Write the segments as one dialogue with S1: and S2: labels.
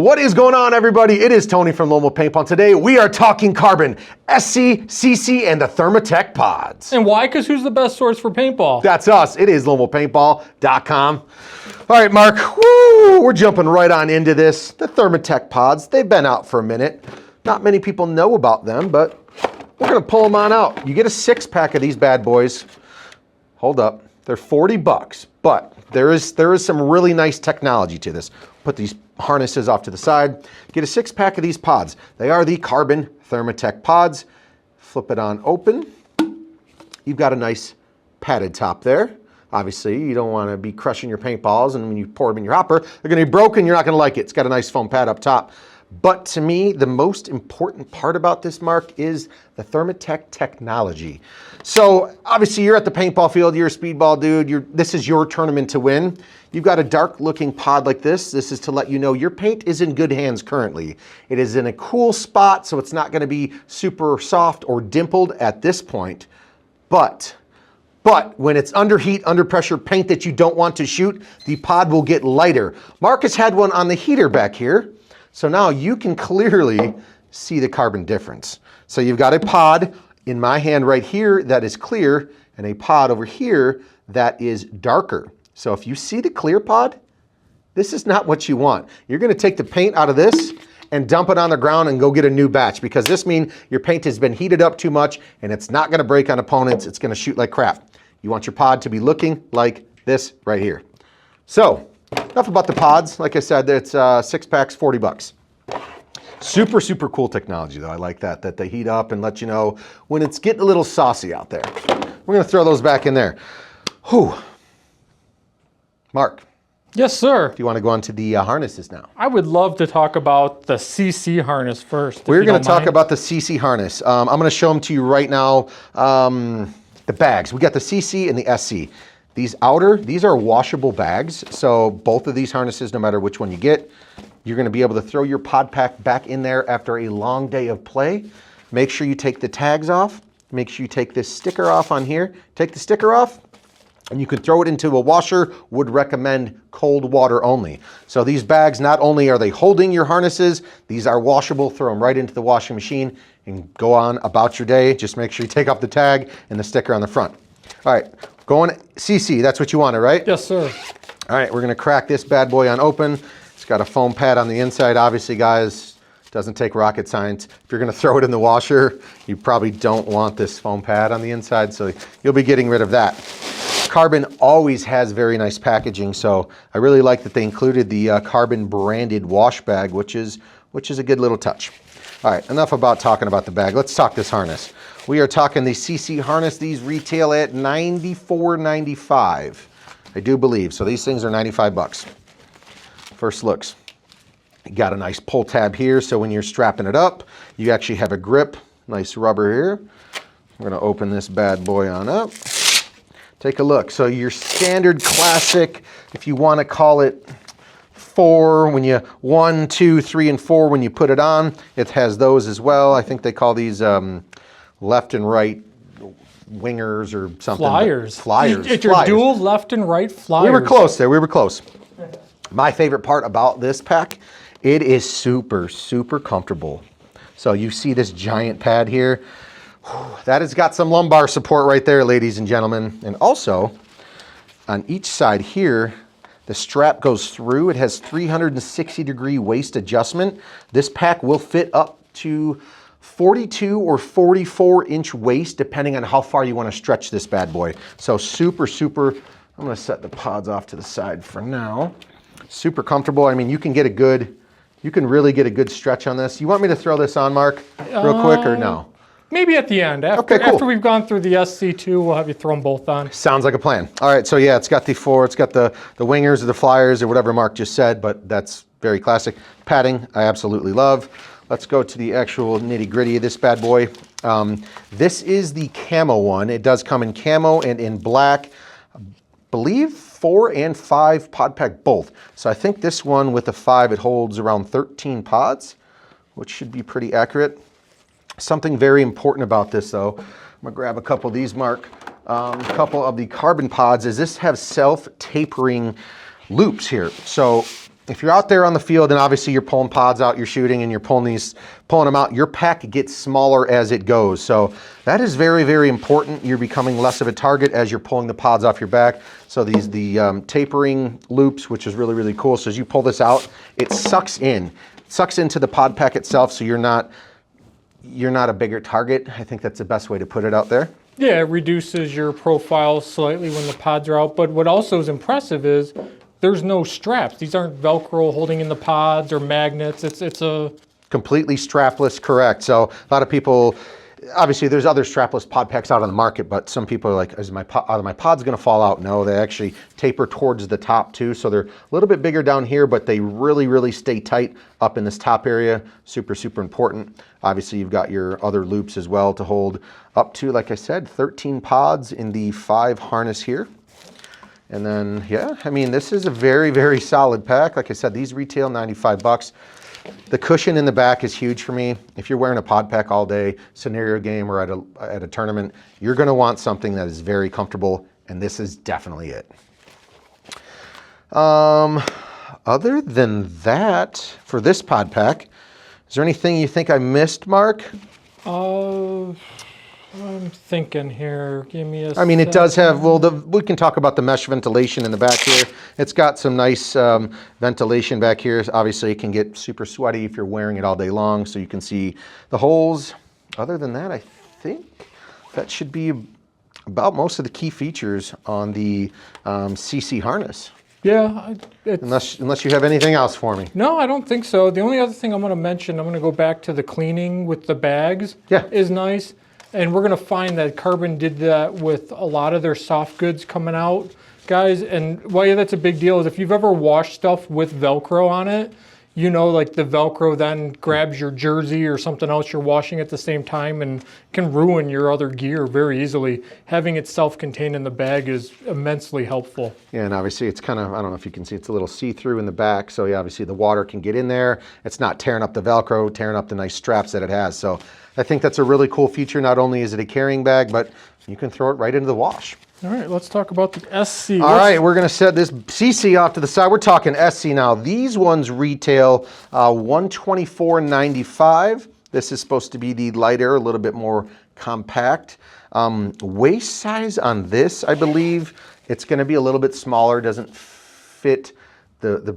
S1: What is going on, everybody? It is Tony from Washable Paintball. Today we are talking carbon, SC, CC, and the Thermatech pods.
S2: And why? Because who's the best source for paintball?
S1: That's us. It is WashablePaintball.com. All right, Mark, we're jumping right on into this. The Thermatech pods, they've been out for a minute. Not many people know about them, but we're gonna pull them on out. You get a 6-pack of these bad boys. Hold up, they're 40 bucks, but there is some really nice technology to this. Put these harnesses off to the side. Get a 6-pack of these pods. They are the Carbon Thermatech pods. Flip it on open. You've got a nice padded top there. Obviously, you don't want to be crushing your paintballs, and when you pour them in your hopper, they're going to be broken. You're not going to like it. It's got a nice foam pad up top. But to me, the most important part about this, Mark, is the Thermatech technology. So obviously you're at the paintball field, you're a speedball dude, this is your tournament to win. You've got a dark looking pod like this. This is to let you know your paint is in good hands currently. It is in a cool spot, so it's not gonna be super soft or dimpled at this point. But when it's under heat, under pressure, paint that you don't want to shoot, the pod will get lighter. Marcus had one on the heater back here. So now you can clearly see the carbon difference. So you've got a pod in my hand right here that is clear, and a pod over here that is darker. So if you see the clear pod, this is not what you want. You're gonna take the paint out of this and dump it on the ground and go get a new batch, because this means your paint has been heated up too much and it's not gonna break on opponents, it's gonna shoot like crap. You want your pod to be looking like this right here. So, enough about the pods. Like I said, it's 6 packs, 40 bucks. Super, super cool technology though. I like that they heat up and let you know when it's getting a little saucy out there. We're gonna throw those back in there. Whew. Mark.
S2: Yes, sir.
S1: Do you want to go on to the harnesses now?
S2: I would love to talk about the CC harness first.
S1: We're going to talk about the CC harness. I'm going to show them to you right now. The bags. We got the CC and the SC. These are washable bags. So both of these harnesses, no matter which one you get, you're going to be able to throw your pod pack back in there after a long day of play. Make sure you take the tags off. Make sure you take this sticker off on here. Take the sticker off, and you can throw it into a washer. Would recommend cold water only. So these bags, not only are they holding your harnesses, these are washable. Throw them right into the washing machine and go on about your day. Just make sure you take off the tag and the sticker on the front. All right, going CC, that's what you wanted, right?
S2: Yes, sir.
S1: All right, we're gonna crack this bad boy on open. It's got a foam pad on the inside. Obviously, guys, doesn't take rocket science. If you're gonna throw it in the washer, you probably don't want this foam pad on the inside, so you'll be getting rid of that. Carbon always has very nice packaging, so I really like that they included the Carbon branded wash bag, which is a good little touch. All right, enough about talking about the bag. Let's talk this harness. We are talking the CC harness. These retail at $94.95, I do believe. So these things are 95 bucks. First looks. You got a nice pull tab here, so when you're strapping it up, you actually have a grip. Nice rubber here. We're gonna open this bad boy on up. Take a look. So your standard classic, if you want to call it 4, when you 1, 2, 3, and 4 when you put it on, it has those as well. I think they call these left and right wingers or something.
S2: Flyers.
S1: Flyers.
S2: It's your dual left and right flyers.
S1: We were close there. We were close. My favorite part about this pack, it is super, super comfortable. So you see this giant pad here. That has got some lumbar support right there, ladies and gentlemen. And also, on each side here, the strap goes through. It has 360-degree waist adjustment. This pack will fit up to 42 or 44-inch waist, depending on how far you want to stretch this bad boy. So super, super, I'm going to set the pods off to the side for now. Super comfortable. I mean, you can really get a good stretch on this. You want me to throw this on, Mark, real quick, or no?
S2: Maybe at the end. After we've gone through the SC2, we'll have you throw them both on. Sounds
S1: like a plan. All right, so yeah, it's got the 4, it's got the wingers or the flyers or whatever Mark just said, but that's very classic. Padding, I absolutely love. Let's go to the actual nitty gritty of this bad boy. This is the camo one. It does come in camo and in black. I believe 4 and 5 pod pack both. So I think this one with the 5, it holds around 13 pods, which should be pretty accurate. Something very important about this though, I'm gonna grab a couple of these, Mark. A couple of the carbon pods is this have self-tapering loops here. So if you're out there on the field and obviously you're pulling pods out, you're shooting and you're pulling them out, your pack gets smaller as it goes. So that is very, very important. You're becoming less of a target as you're pulling the pods off your back. So the tapering loops, which is really, really cool. So as you pull this out, it sucks into the pod pack itself. So you're not a bigger target. I think that's the best way to put it out there.
S2: Yeah, it reduces your profile slightly when the pods are out. But what also is impressive is there's no straps. These aren't Velcro holding in the pods or magnets. It's a
S1: completely strapless, correct. So a lot of people, obviously there's other strapless pod packs out on the market, but some people are like, are my pods gonna fall out? No, they actually taper towards the top too. So they're a little bit bigger down here, but they really, really stay tight up in this top area. Super, super important. Obviously you've got your other loops as well to hold up to, like I said, 13 pods in the 5 harness here. And then, yeah, I mean, this is a very, very solid pack. Like I said, these retail 95 bucks. The cushion in the back is huge for me. If you're wearing a pod pack all day, scenario game or at a tournament, you're gonna want something that is very comfortable, and this is definitely it. Other than that, for this pod pack, is there anything you think I missed, Mark?
S2: I'm thinking here. Give me a
S1: I mean, it does have, well, we can talk about the mesh ventilation in the back here. It's got some nice ventilation back here. Obviously, it can get super sweaty if you're wearing it all day long, so you can see the holes. Other than that, I think that should be about most of the key features on the CC harness.
S2: Yeah.
S1: Unless you have anything else for me.
S2: No, I don't think so. The only other thing I'm going to mention, I'm going to go back to the cleaning with the bags.
S1: Yeah.
S2: Is nice. And we're going to find that Carbon did that with a lot of their soft goods coming out, guys. And why that's a big deal is if you've ever washed stuff with Velcro on it, you know, like the Velcro then grabs your jersey or something else you're washing at the same time and can ruin your other gear very easily. Having it self-contained in the bag is immensely helpful.
S1: Yeah, and obviously it's kind of, I don't know if you can see, it's a little see-through in the back. So yeah, obviously the water can get in there. It's not tearing up the Velcro, tearing up the nice straps that it has. So I think that's a really cool feature. Not only is it a carrying bag, but you can throw it right into the wash.
S2: All right, let's talk about the SC.
S1: All right, we're going to set this CC off to the side. We're talking SC now. These ones retail $124.95. This is supposed to be the lighter, a little bit more compact. Waist size on this, I believe, it's going to be a little bit smaller. Doesn't fit the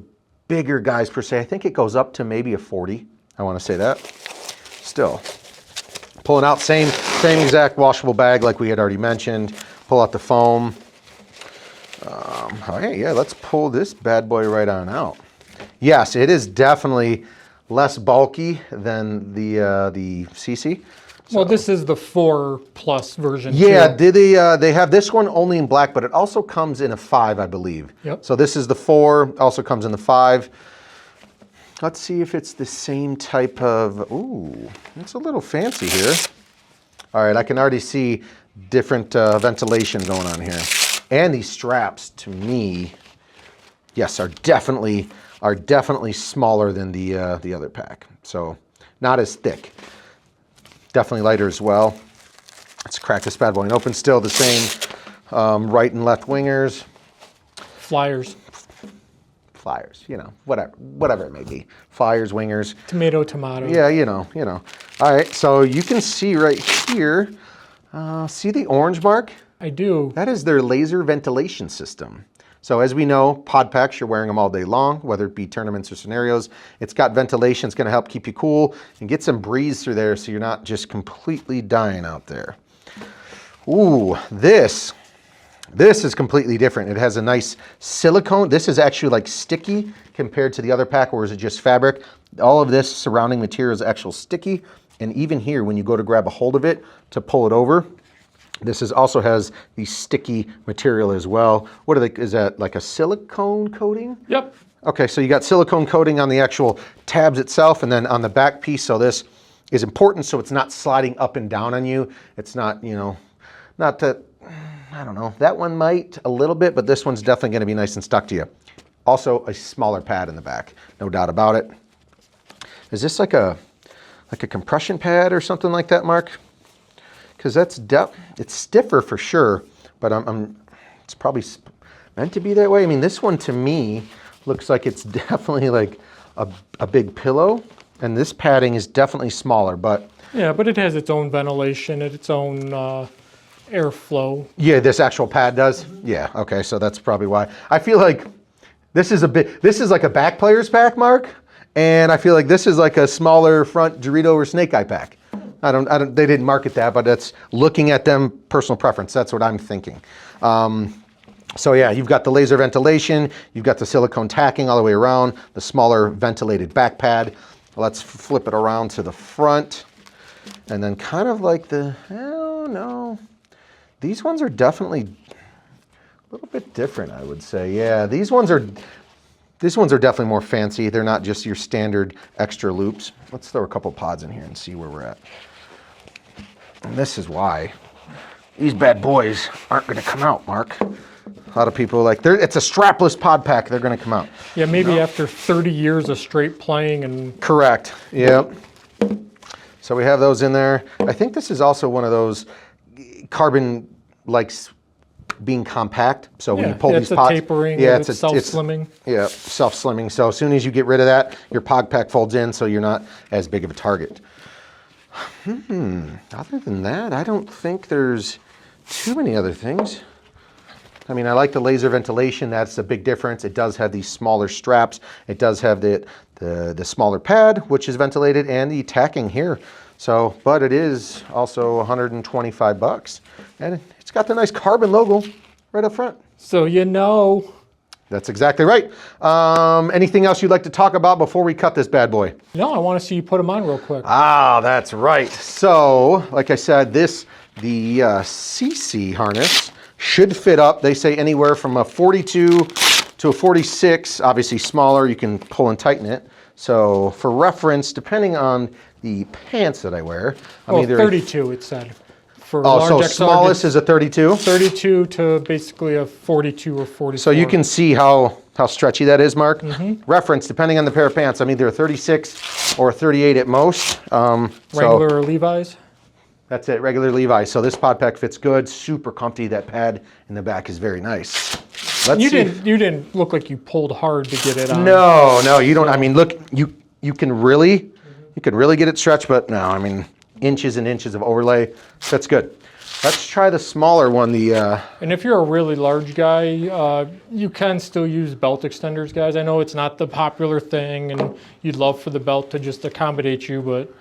S1: bigger guys per se. I think it goes up to maybe a 40. I want to say that. Still. Pulling out same exact washable bag like we had already mentioned. Pull out the foam. Okay, yeah, let's pull this bad boy right on out. Yes, it is definitely less bulky than the CC. So.
S2: Well, this is the 4+ version.
S1: Yeah, they have this one only in black, but it also comes in a 5, I believe.
S2: Yep.
S1: So this is the 4, also comes in the 5. Let's see if it's the same type of, ooh, it's a little fancy here. All right, I can already see different ventilation going on here. And these straps, to me, yes, are definitely smaller than the other pack. So not as thick. Definitely lighter as well. Let's crack this bad boy open. Still the same right and left wingers.
S2: Flyers,
S1: you know, whatever it may be. Flyers, wingers.
S2: Tomato, tomato.
S1: Yeah, you know. All right, so you can see right here, see the orange mark?
S2: I do.
S1: That is their laser ventilation system. So as we know, pod packs, you're wearing them all day long, whether it be tournaments or scenarios. It's got ventilation, it's gonna help keep you cool and get some breeze through there so you're not just completely dying out there. Ooh, this is completely different. It has a nice silicone. This is actually like sticky compared to the other pack, or is it just fabric? All of this surrounding material is actual sticky. And even here, when you go to grab a hold of it to pull it over, this also has the sticky material as well. What are they, is that like a silicone coating?
S2: Yep.
S1: Okay, so you got silicone coating on the actual tabs itself and then on the back piece. So this is important so it's not sliding up and down on you. It's not, you know, not that, I don't know, that one might a little bit, but this one's definitely gonna be nice and stuck to you. Also a smaller pad in the back, no doubt about it. Is this like a compression pad or something like that, Mark? Because that's it's stiffer for sure, but it's probably meant to be that way. I mean, this one to me Looks like it's definitely like a big pillow. And this padding is definitely smaller, but...
S2: Yeah, but it has its own ventilation and its own airflow.
S1: Yeah, this actual pad does? Yeah, okay, so that's probably why. I feel like this is like a back player's pack, Mark, and I feel like this is like a smaller front Dorito or Snake Eye pack. They didn't market that, but that's looking at them, personal preference. That's what I'm thinking. So yeah, you've got the laser ventilation, you've got the silicone tacking all the way around, the smaller ventilated back pad. Let's flip it around to the front. And then kind of like oh no, these ones are definitely a little bit different, I would say. Yeah, these ones are definitely more fancy. They're not just your standard extra loops. Let's throw a couple pods in here and see where we're at. And this is why these bad boys aren't going to come out, Mark. A lot of people are like, it's a strapless pod pack, they're going to come out.
S2: Yeah, maybe after 30 years of straight playing and...
S1: Correct, yep. So we have those in there. I think this is also one of those Carbon likes being compact. So when you pull these pods...
S2: Tapering, it's self-slimming.
S1: Yeah, self-slimming. So as soon as you get rid of that, your pod pack folds in so you're not as big of a target. Other than that, I don't think there's too many other things. I mean, I like the laser ventilation. That's a big difference. It does have these smaller straps. It does have the smaller pad, which is ventilated, and the tacking here. So, but it is also 125 bucks. And it's got the nice Carbon logo right up front.
S2: So you know.
S1: That's exactly right. Anything else you'd like to talk about before we cut this bad boy?
S2: No, I want to see you put them on real quick.
S1: Ah, that's right. So, like I said, the CC harness should fit up, they say, anywhere from a 42 to a 46, obviously smaller, you can pull and tighten it. So for reference, depending on the pants that I wear, I'm either
S2: 32 it said. For
S1: so
S2: large
S1: smallest is a 32?
S2: 32 to basically a 42 or 44.
S1: So you can see how stretchy that is, Mark. Reference, depending on the pair of pants, I'm either a 36 or a 38 at most.
S2: Wrangler or Levi's?
S1: That's it, regular Levi's. So this pod pack fits good, super comfy. That pad in the back is very nice.
S2: You didn't look like you pulled hard to get it on.
S1: No, you don't. I mean, look, you can really get it stretched, but no, I mean, inches and inches of overlay. That's good. Let's try the smaller one.
S2: And if you're a really large guy, you can still use belt extenders, guys. I know it's not the popular thing, and you'd love for the belt to just accommodate you, but...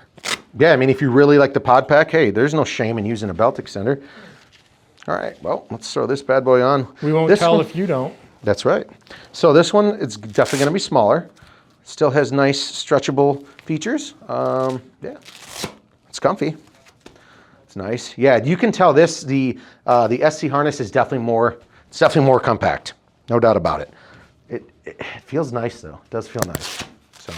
S1: Yeah, I mean, if you really like the pod pack, hey, there's no shame in using a belt extender. All right, well, let's throw this bad boy on.
S2: We won't tell if you don't.
S1: That's right. So this one, it's definitely going to be smaller. Still has nice stretchable features. Yeah, it's comfy. It's nice. Yeah, you can tell this, the SC harness is definitely more compact. No doubt about it. It feels nice, though. It does feel nice. So.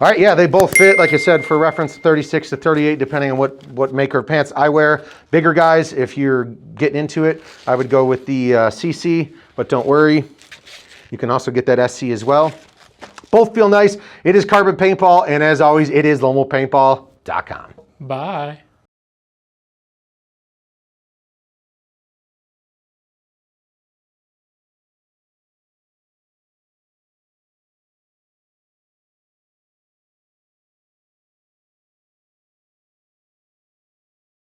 S1: All right, yeah, they both fit, like I said, for reference, 36 to 38, depending on what maker of pants I wear. Bigger guys, if you're getting into it, I would go with the CC, but don't worry. You can also get that SC as well. Both feel nice. It is Carbon Paintball, and as always, it is lonewoolpaintball.com.
S2: Bye.